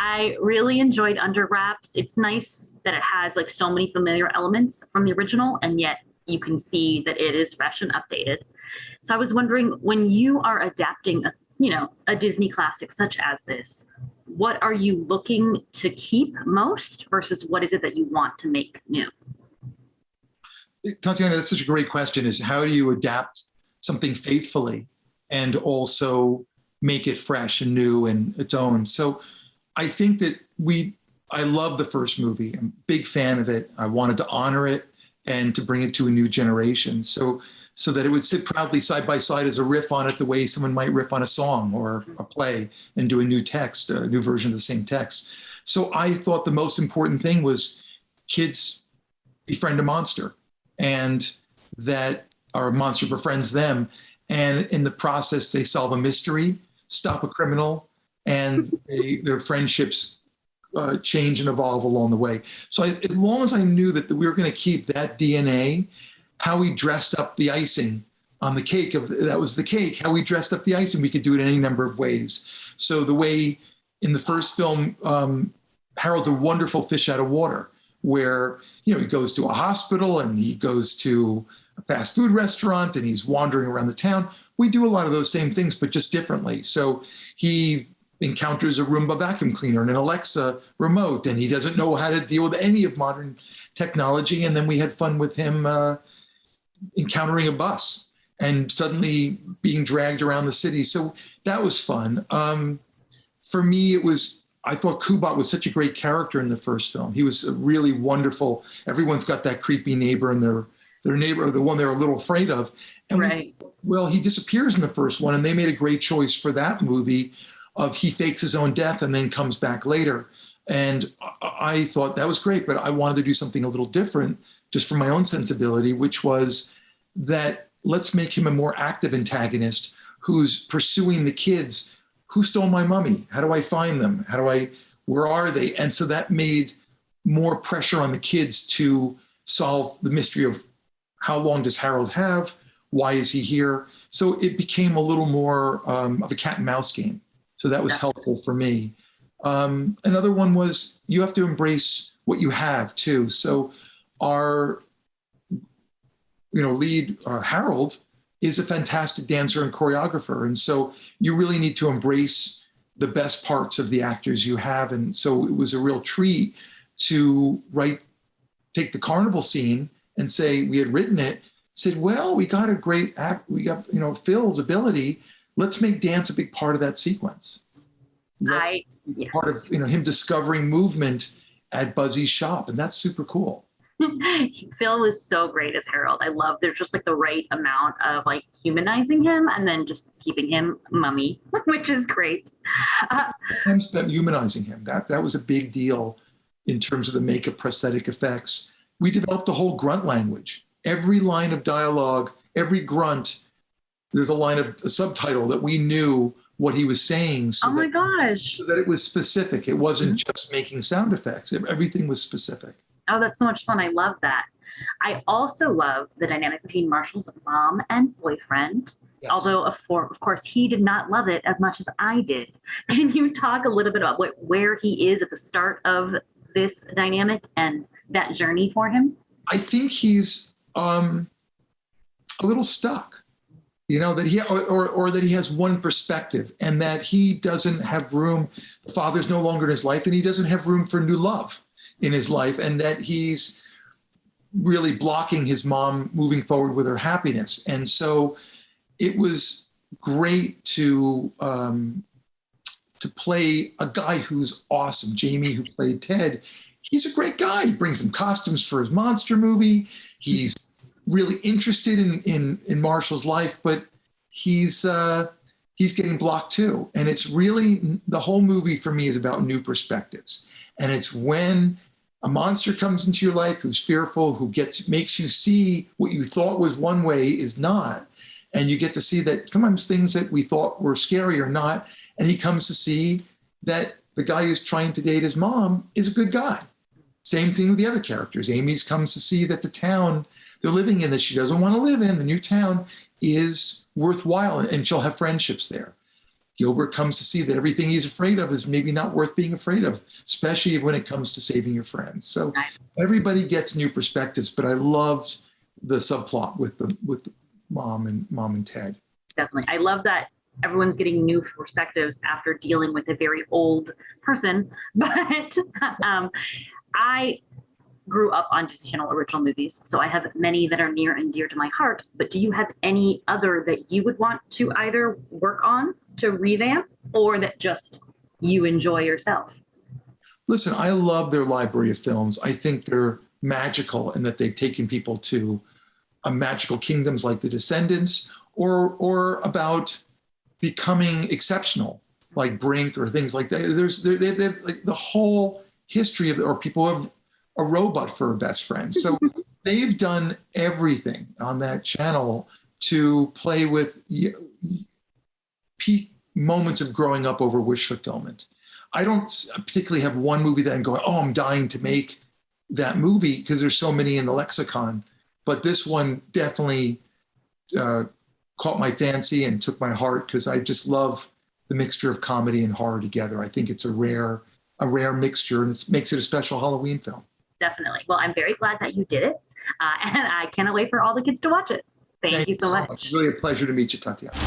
I really enjoyed Under Wraps. It's nice that it has like so many familiar elements from the original, and yet you can see that it is fresh and updated. So I was wondering, when you are adapting a Disney classic such as this, what are you looking to keep most versus what is it that you want to make new? Tatiana, that's such a great question, is how do you adapt something faithfully and also make it fresh and new and its own? So I think that I love the first movie. I'm a big fan of it. I wanted to honor it and to bring it to a new generation. So that it would sit proudly side by side as a riff on it, the way someone might riff on a song or a play and do a new text, a new version of the same text. So I thought the most important thing was kids befriend a monster, and that our monster befriends them. And in the process, they solve a mystery, stop a criminal, and their friendships change and evolve along the way. So as long as I knew that we were going to keep that DNA, how we dressed up the icing on the cake, that was the cake, how we dressed up the icing, we could do it any number of ways. So the way in the first film, Harold's a wonderful fish out of water, where he goes to a hospital and he goes to a fast food restaurant and he's wandering around the town. We do a lot of those same things, but just differently. So he encounters a Roomba vacuum cleaner and an Alexa remote, and he doesn't know how to deal with any of modern technology. And then we had fun with him encountering a bus and suddenly being dragged around the city. So that was fun. For me, I thought Kubot was such a great character in the first film. He was a really wonderful, everyone's got that creepy neighbor, and their neighbor, the one they're a little afraid of. And right. He disappears in the first one, and they made a great choice for that movie of he fakes his own death and then comes back later. And I thought that was great, but I wanted to do something a little different just for my own sensibility, which was that let's make him a more active antagonist who's pursuing the kids. Who stole my mummy? How do I find them? Where are they? And so that made more pressure on the kids to solve the mystery of how long does Harold have? Why is he here? So it became a little more of a cat and mouse game. So that was helpful for me. Another one was you have to embrace what you have too. So our lead, Harold, is a fantastic dancer and choreographer. And so you really need to embrace the best parts of the actors you have. And so it was a real treat to take the carnival scene and say, we had written it, said, well, we got a great act. We got, Phil's ability. Let's make dance a big part of that sequence. Part of, him discovering movement at Buzzy's shop. And that's super cool. Phil was so great as Harold. I love there's just like the right amount of like humanizing him and then just keeping him mummy, which is great. Time spent humanizing him. That was a big deal in terms of the makeup, prosthetic effects. We developed a whole grunt language. Every line of dialogue, every grunt, there's a subtitle that we knew what he was saying. So my gosh. So that it was specific. It wasn't just making sound effects. Everything was specific. Oh, that's so much fun. I love that. I also love the dynamic between Marshall's mom and boyfriend, yes. Although, of course, he did not love it as much as I did. Can you talk a little bit about where he is at the start of this dynamic and that journey for him? I think he's a little stuck, that he or that he has one perspective and that he doesn't have room. The father's no longer in his life, and he doesn't have room for new love in his life, and that he's really blocking his mom moving forward with her happiness. And so it was great to play a guy who's awesome. Jamie, who played Ted, he's a great guy. He brings him costumes for his monster movie. He's really interested in Marshall's life, but he's getting blocked too. And it's really, the whole movie for me is about new perspectives. And it's when a monster comes into your life who's fearful, who makes you see what you thought was one way is not. And you get to see that sometimes things that we thought were scary are not. And he comes to see that the guy who's trying to date his mom is a good guy. Same thing with the other characters. Amy's comes to see that the town they're living in, that she doesn't want to live in, the new town, is worthwhile and she'll have friendships there. Gilbert comes to see that everything he's afraid of is maybe not worth being afraid of, especially when it comes to saving your friends. So everybody gets new perspectives, but I loved the subplot with the mom and Ted. Definitely. I love that everyone's getting new perspectives after dealing with a very old person. But I grew up on Disney Channel original movies, so I have many that are near and dear to my heart. But do you have any other that you would want to either work on to revamp, or that just you enjoy yourself? Listen, I love their library of films. I think they're magical in that they've taken people to magical kingdoms like The Descendants, or about becoming exceptional, like Brink or things like that. They have like the whole history of, or people have a robot for a best friend. So they've done everything on that channel to play with peak moments of growing up over wish fulfillment. I don't particularly have one movie that I'm going, oh, I'm dying to make that movie, because there's so many in the lexicon. But this one definitely caught my fancy and took my heart, because I just love the mixture of comedy and horror together. I think it's a rare mixture, and it makes it a special Halloween film. Definitely. Well, I'm very glad that you did it. And I cannot wait for all the kids to watch it. Thank you so much. Really a pleasure to meet you, Tatiana.